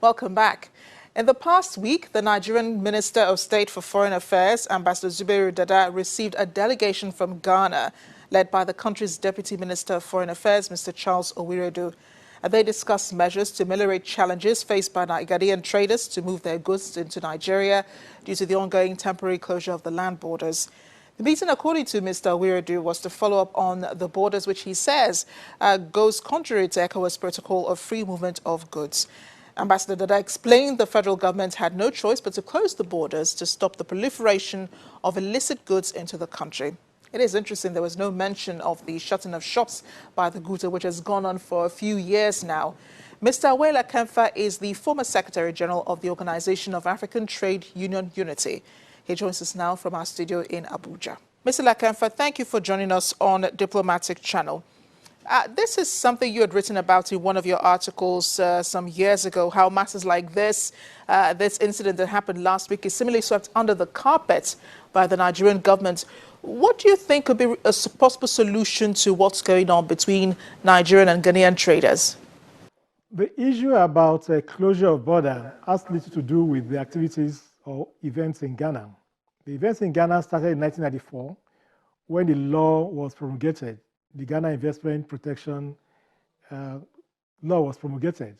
Welcome back. In the past week, the Nigerian Minister of State for Foreign Affairs, Ambassador Zubairu Dada, received a delegation from Ghana, led by the country's Deputy Minister of Foreign Affairs, Mr. Charles Owiredu. They discussed measures to ameliorate challenges faced by Nigerian traders to move their goods into Nigeria due to the ongoing temporary closure of the land borders. The meeting, according to Mr. Owiredu, was to follow up on the borders, which he says goes contrary to ECOWAS protocol of free movement of goods. Ambassador Dada explained the federal government had no choice but to close the borders to stop the proliferation of illicit goods into the country. It is interesting there was no mention of the shutting of shops by the Guta, which has gone on for a few years now. Mr. Lakemfa is the former Secretary General of the Organization of African Trade Union Unity. He joins us now from our studio in Abuja. Mr. Lakemfa, thank you for joining us on Diplomatic Channel. This is something you had written about in one of your articles some years ago, how matters like this incident that happened last week is similarly swept under the carpet by the Nigerian government. What do you think could be a possible solution to what's going on between Nigerian and Ghanaian traders? The issue about closure of border has little to do with the activities or events in Ghana. The events in Ghana started in 1994 when the law was promulgated. The Ghana Investment Protection Law was promulgated.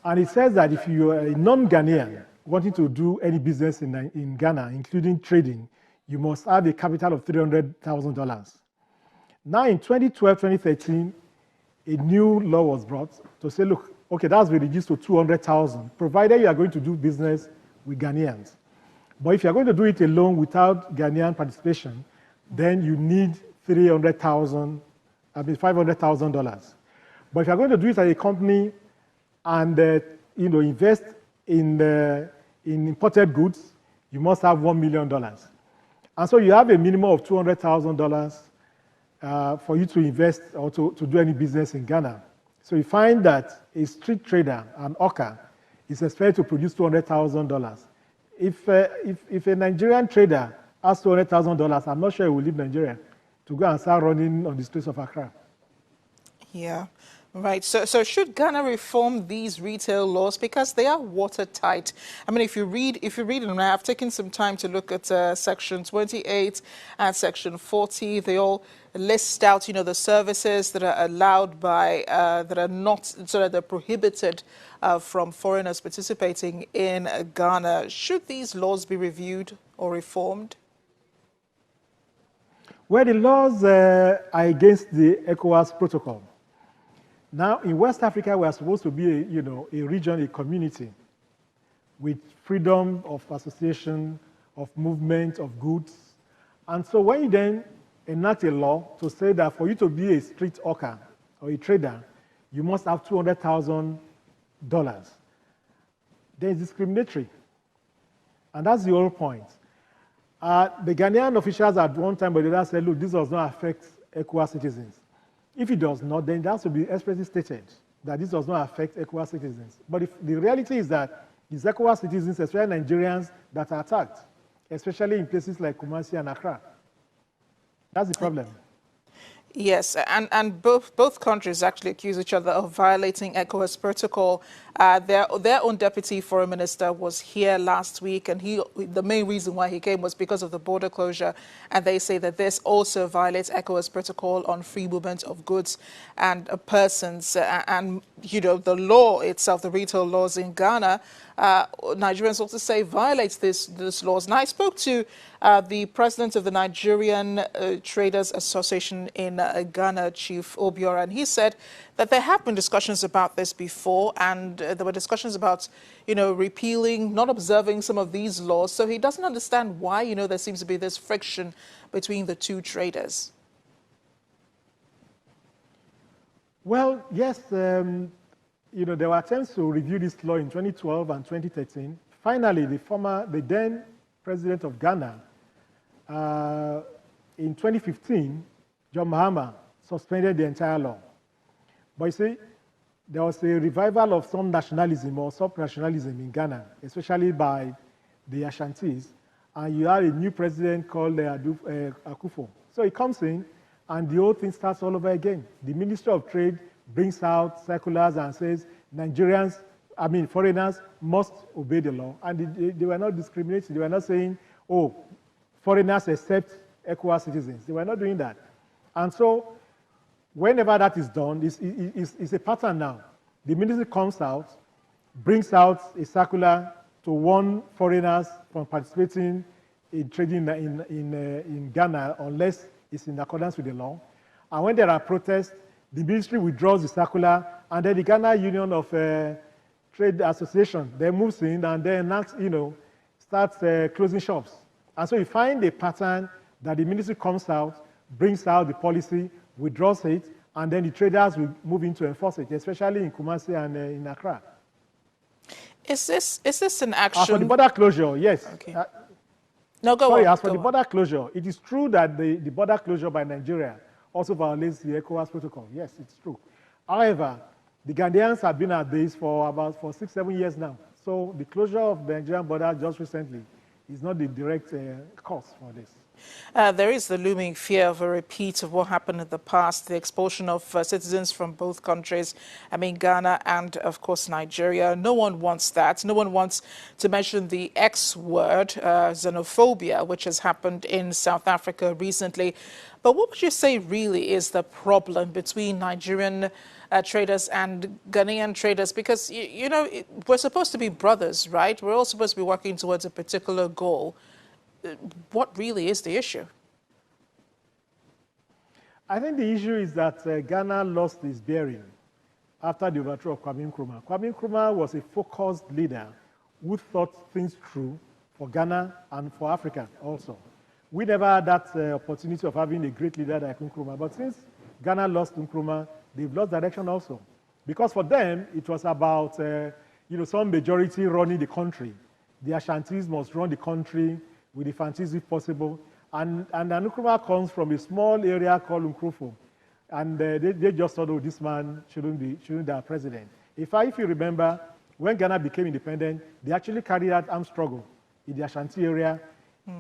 And it says that if you are a non-Ghanaian wanting to do any business in Ghana, including trading, you must have a capital of $300,000. Now in 2012-2013, a new law was brought to say, look, okay, that's been reduced to $200,000, provided you are going to do business with Ghanaians. But if you are going to do it alone without Ghanaian participation, then you need $500,000. But if you're going to do it as a company and invest in imported goods, you must have $1 million. And so you have a minimum of $200,000 for you to invest or to do any business in Ghana. So you find that a street trader, an hawker, is expected to produce $200,000. If a Nigerian trader has $200,000, I'm not sure he will leave Nigeria to go and start running on the streets of Accra. Yeah, right. So should Ghana reform these retail laws because they are watertight? I mean, if you read them, I've taken some time to look at Section 28 and Section 40. They all list out, the services that are allowed by that are not, so that they're prohibited from foreigners participating in Ghana. Should these laws be reviewed or reformed? Well, the laws are against the ECOWAS protocol. Now, in West Africa, we are supposed to be a region, a community with freedom of association, of movement, of goods. And so when you then enact a law to say that for you to be a street hawker or a trader, you must have $200,000, then it's discriminatory. And that's the whole point. The Ghanaian officials at one time, but the other said, look, this does not affect ECOWAS citizens. If it does not, then it has to be expressly stated that this does not affect ECOWAS citizens. But the reality is that it's ECOWAS citizens, especially Nigerians, that are attacked, especially in places like Kumasi and Accra. That's the problem. Yes, and both countries actually accuse each other of violating ECOWAS protocol. Their own deputy foreign minister was here last week, and the main reason why he came was because of the border closure. And they say that this also violates ECOWAS protocol on free movement of goods and persons. And the law itself, the retail laws in Ghana, Nigerians also say violates these laws. And I spoke to the president of the Nigerian Traders Association in Ghana, Chief Obiora, and he said that there have been discussions about this before, and there were discussions about, repealing, not observing some of these laws. So he doesn't understand why, there seems to be this friction between the two traders. Well, yes, there were attempts to review this law in 2012 and 2013. Finally, the then president of Ghana, in 2015, John Mahama suspended the entire law. But you see, there was a revival of some nationalism or sub-nationalism in Ghana, especially by the Ashantis. And you have a new president called Akufo. So he comes in, and the whole thing starts all over again. The Ministry of Trade brings out circulars and says Nigerians foreigners must obey the law. And they were not discriminating. They were not saying, oh, foreigners accept ECOWAS citizens. They were not doing that. And so whenever that is done, it's a pattern now. The ministry comes out, brings out a circular to warn foreigners from participating in trading in Ghana unless it's in accordance with the law. And when there are protests, the ministry withdraws the circular, and then the Ghana Union of Trade Association then moves in and then starts closing shops. And so you find a pattern that the ministry comes out, brings out the policy, withdraws it, and then the traders will move in to enforce it, especially in Kumasi and in Accra. Is this an action? As for the border closure, yes. Okay. No, go on. Sorry, as for the border closure, it is true that the border closure by Nigeria also violates the ECOWAS protocol. Yes, it's true. However, the Ghanaians have been at this for 6-7 years now. So the closure of the Nigerian border just recently is not the direct cause for this. There is the looming fear of a repeat of what happened in the past, the expulsion of citizens from both countries, Ghana and, of course, Nigeria. No one wants that. No one wants to mention the X word, xenophobia, which has happened in South Africa recently. But what would you say really is the problem between Nigerian traders and Ghanaian traders? Because, we're supposed to be brothers, right? We're all supposed to be working towards a particular goal. What really is the issue? I think the issue is that Ghana lost its bearing after the overthrow of Kwame Nkrumah. Kwame Nkrumah was a focused leader who thought things through for Ghana and for Africa also. We never had that opportunity of having a great leader like Nkrumah, but since Ghana lost Nkrumah, they've lost direction also. Because for them, it was about some majority running the country. The Ashantis must run the country with the Fantis if possible. And Nkrumah comes from a small area called Nkrufo. And they just thought, oh, this man shouldn't be our president. If you remember, when Ghana became independent, they actually carried out armed struggle in the Ashanti area.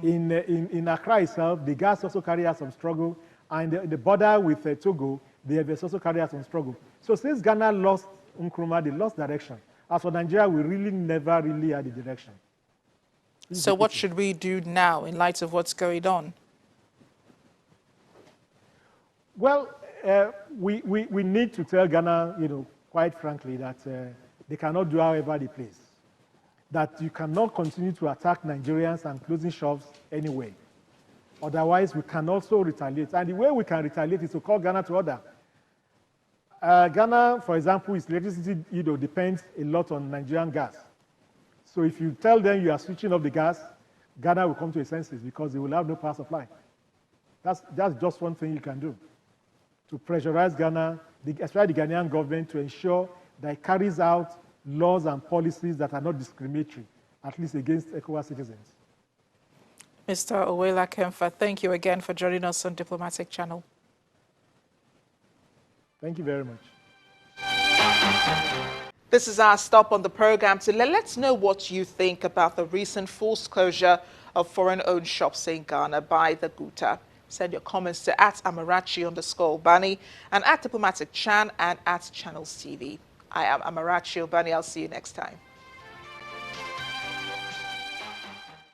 In Accra itself, the Gas also carried out some struggle. And the border with Togo, they have also carried out some struggle. So since Ghana lost Nkrumah, they lost direction. As for Nigeria, we really never really had a direction. So what should we do now in light of what's going on? Well, we need to tell Ghana, quite frankly, that they cannot do however they please. That you cannot continue to attack Nigerians and closing shops anyway. Otherwise, we can also retaliate. And the way we can retaliate is to call Ghana to order. Ghana, for example, its electricity depends a lot on Nigerian gas. So if you tell them you are switching off the gas, Ghana will come to its senses because they will have no power supply. That's just one thing you can do to pressurize Ghana, especially the Ghanaian government, to ensure that it carries out laws and policies that are not discriminatory, at least against ECOWAS citizens. Mr. Lakemfa, thank you again for joining us on Diplomatic Channel. Thank you very much. This is our stop on the program to let's know what you think about the recent forced closure of foreign-owned shops in Ghana by the Guta. Send your comments to @Amarachi_Obani and @Diplomatic Chan and @Channels TV. I am Amarachi Obani. I'll see you next time.